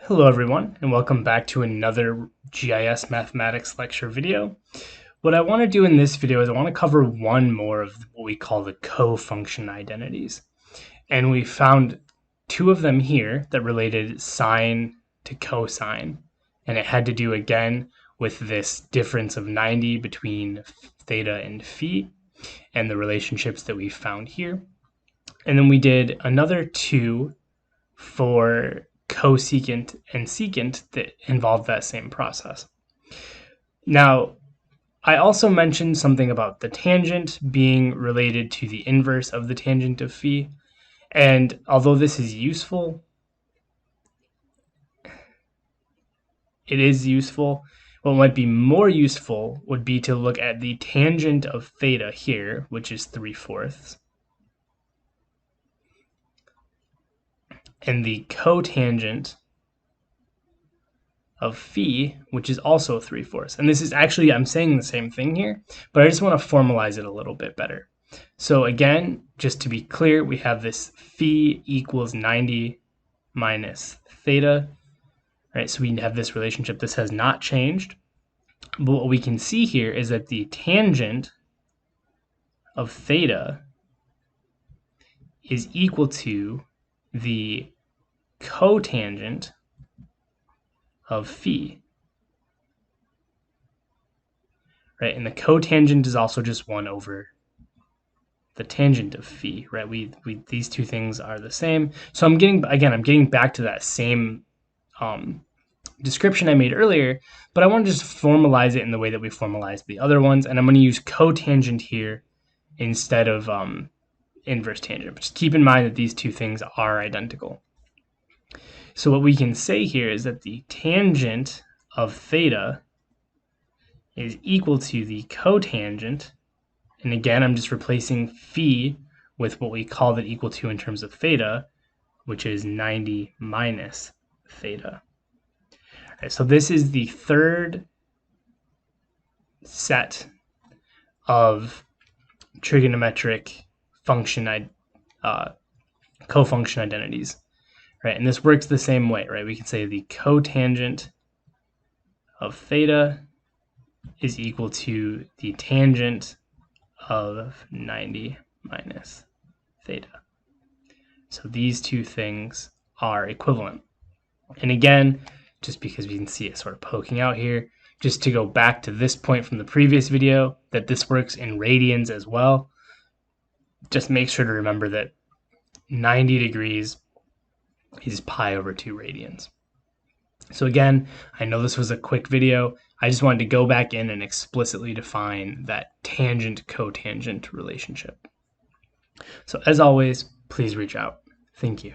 Hello everyone, and welcome back to another GIS mathematics lecture video. What I want to do in this video is I want to cover one more of what we call the cofunction identities. And we found two of them here that related sine to cosine. And it had to do again with this difference of 90 between theta and phi and the relationships that we found here. And then we did another two for cosecant and secant that involve that same process. Now, I also mentioned something about the tangent being related to the inverse of the tangent of phi, and although this is useful, what might be more useful would be to look at the tangent of theta here, which is 3/4, and the cotangent of phi, which is also 3/4. And this is actually, I'm saying the same thing here, but I just want to formalize it a little bit better. So again, just to be clear, we have this phi equals 90 minus theta, right? So we have this relationship. This has not changed. But what we can see here is that the tangent of theta is equal to the cotangent of phi, right? And the cotangent is also just 1 over the tangent of phi, right? These two things are the same. So I'm getting back to that same description I made earlier, but I want to just formalize it in the way that we formalized the other ones, and I'm going to use cotangent here instead of inverse tangent. But just keep in mind that these two things are identical. So what we can say here is that the tangent of theta is equal to the cotangent, and again, I'm just replacing phi with what we called it equal to in terms of theta, which is 90 minus theta. Right, so this is the third set of trigonometric cofunction identities. Right, and this works the same way, right? We can say the cotangent of theta is equal to the tangent of 90 minus theta. So these two things are equivalent. And again, just because we can see it sort of poking out here, just to go back to this point from the previous video, that this works in radians as well, just make sure to remember that 90 degrees is pi over 2 radians. So again, I know this was a quick video. I just wanted to go back in and explicitly define that tangent-cotangent relationship. So as always, please reach out. Thank you.